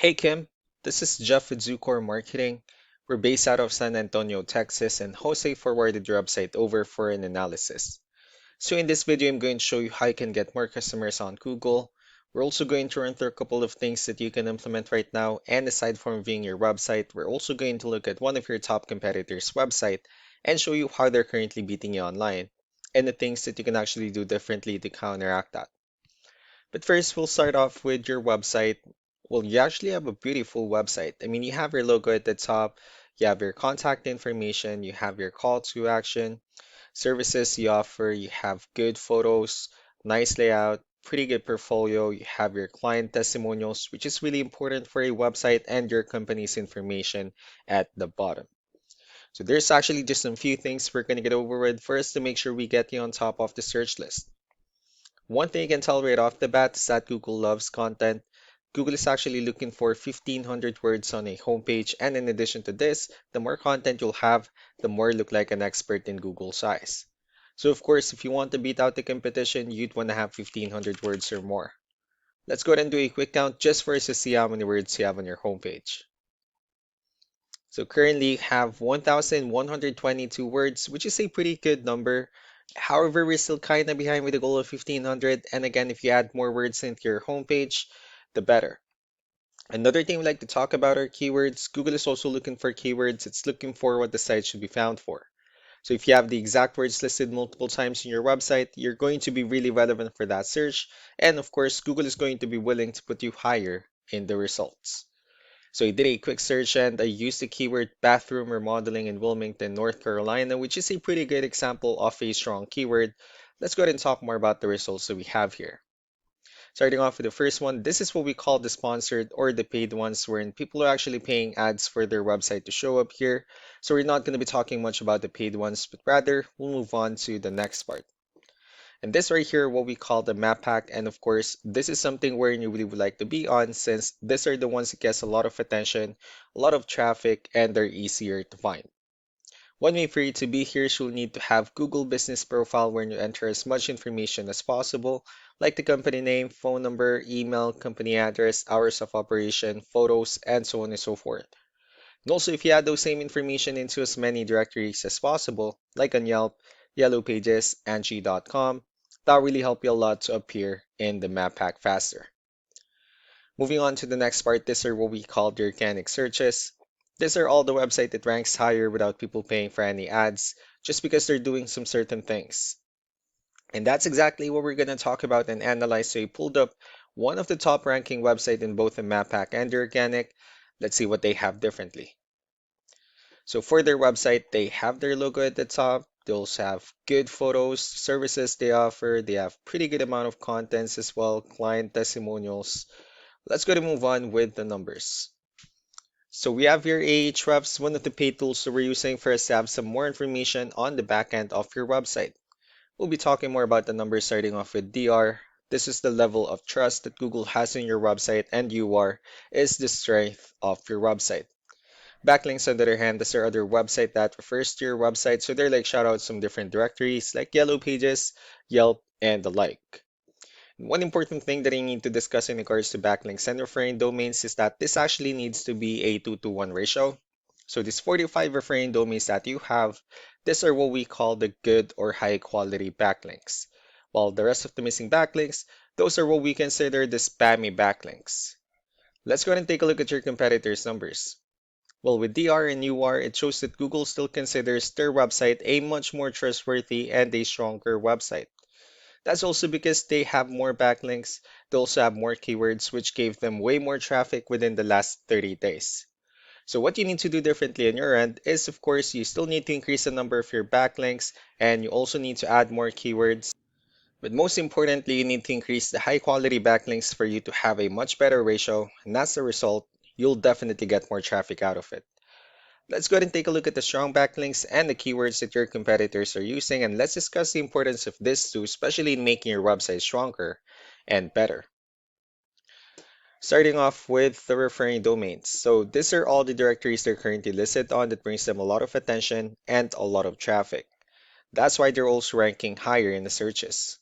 Hey Kim, this is Jeff with Zucor Marketing. We're based out of San Antonio, Texas, and Jose forwarded your website over for an analysis. So in this video, I'm going to show you how you can get more customers on Google. We're also going to run through a couple of things that you can implement right now, and aside from viewing your website, we're also going to look at one of your top competitors' website and show you how they're currently beating you online, and the things that you can actually do differently to counteract that. But first, we'll start off with your website. Well, you actually have a beautiful website. I mean, you have your logo at the top, you have your contact information, you have your call to action, services you offer, you have good photos, nice layout, pretty good portfolio, you have your client testimonials, which is really important for a website, and your company's information at the bottom. So there's actually just some few things we're going to get over with first to make sure we get you on top of the search list. One thing you can tell right off the bat is that Google loves content. Google is actually looking for 1,500 words on a homepage, and in addition to this, the more content you'll have, the more you look like an expert in Google's eyes. So of course, if you want to beat out the competition, you'd want to have 1,500 words or more. Let's go ahead and do a quick count just for us to see how many words you have on your homepage. So currently you have 1,122 words, which is a pretty good number. However, we're still kind of behind with the goal of 1,500. And again, if you add more words into your homepage, the better. Another thing we like to talk about are keywords. Google is also looking for keywords. It's looking for what the site should be found for. So if you have the exact words listed multiple times in your website, you're going to be really relevant for that search. And of course, Google is going to be willing to put you higher in the results. So I did a quick search and I used the keyword bathroom remodeling in Wilmington, North Carolina, which is a pretty good example of a strong keyword. Let's go ahead and talk more about the results that we have here. Starting off with the first one, this is what we call the sponsored or the paid ones, wherein people are actually paying ads for their website to show up here. So we're not going to be talking much about the paid ones, but rather we'll move on to the next part. And this right here, what we call the map pack. And of course, this is something where you really would like to be on, since these are the ones that gets a lot of attention, a lot of traffic, and they're easier to find. One way for you to be here is you'll need to have Google Business Profile where you enter as much information as possible, like the company name, phone number, email, company address, hours of operation, photos, and so on and so forth. And also, if you add those same information into as many directories as possible, like on Yelp, Yellow Pages, Angie.com, that'll really help you a lot to appear in the map pack faster. Moving on to the next part, these are what we call the organic searches. These are all the website that ranks higher without people paying for any ads, just because they're doing some certain things. And that's exactly what we're going to talk about and analyze. So we pulled up one of the top ranking website in both the map pack and the organic. Let's see what they have differently. So for their website, they have their logo at the top. They also have good photos, services they offer. They have pretty good amount of contents as well, client testimonials. Let's go to move on with the numbers. So we have here Ahrefs, one of the paid tools that we're using for us to have some more information on the back end of your website. We'll be talking more about the numbers starting off with DR. This is the level of trust that Google has in your website, and UR is the strength of your website. Backlinks, on the other hand, is there other website that refers to your website, so they're like shout out some different directories like Yellow Pages, Yelp, and the like. One important thing that I need to discuss in regards to backlinks and referring domains is that this actually needs to be a 2-to-1 ratio. So these 45 referring domains that you have, these are what we call the good or high quality backlinks. While the rest of the missing backlinks, those are what we consider the spammy backlinks. Let's go ahead and take a look at your competitors' numbers. Well, with DR and UR, it shows that Google still considers their website a much more trustworthy and a stronger website. That's also because they have more backlinks, they also have more keywords, which gave them way more traffic within the last 30 days. So what you need to do differently on your end is, of course, you still need to increase the number of your backlinks, and you also need to add more keywords. But most importantly, you need to increase the high quality backlinks for you to have a much better ratio, and as a result, you'll definitely get more traffic out of it. Let's go ahead and take a look at the strong backlinks and the keywords that your competitors are using, and let's discuss the importance of this too, especially in making your website stronger and better. Starting off with the referring domains. So these are all the directories they're currently listed on that brings them a lot of attention and a lot of traffic. That's why they're also ranking higher in the searches.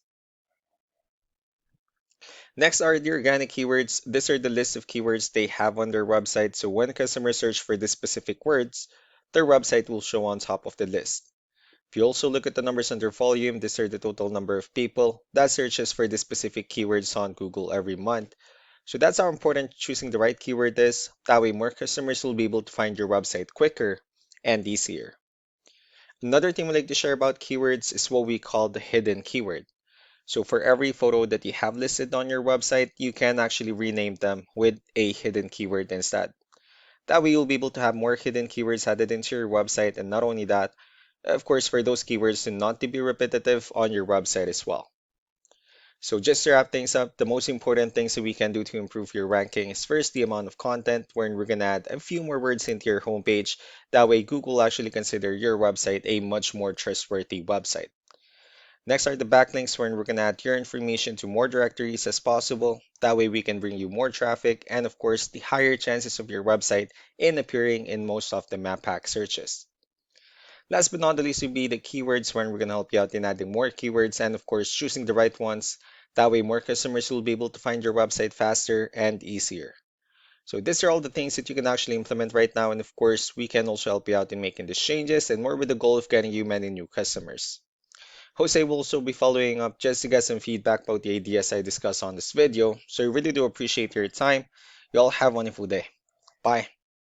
Next are the organic keywords. These are the list of keywords they have on their website, so when customers search for these specific words, their website will show on top of the list. If you also look at the numbers under volume, these are the total number of people that searches for the specific keywords on Google every month. So that's how important choosing the right keyword is. That way more customers will be able to find your website quicker and easier. Another thing we like to share about keywords is what we call the hidden keyword. So for every photo that you have listed on your website, you can actually rename them with a hidden keyword instead. That way you'll be able to have more hidden keywords added into your website, and not only that, of course, for those keywords to not to be repetitive on your website as well. So just to wrap things up, the most important things that we can do to improve your ranking is first the amount of content, wherein we're gonna add a few more words into your homepage. That way Google will actually consider your website a much more trustworthy website. Next are the backlinks, wherein we're gonna add your information to more directories as possible. That way we can bring you more traffic and of course the higher chances of your website in appearing in most of the map pack searches. Last but not the least would be the keywords, when we're going to help you out in adding more keywords and of course choosing the right ones. That way more customers will be able to find your website faster and easier. So these are all the things that you can actually implement right now, and of course we can also help you out in making these changes and more with the goal of getting you many new customers. Jose will also be following up just to get some feedback about the ideas I discussed on this video. So I really do appreciate your time. You all have a wonderful day. Bye.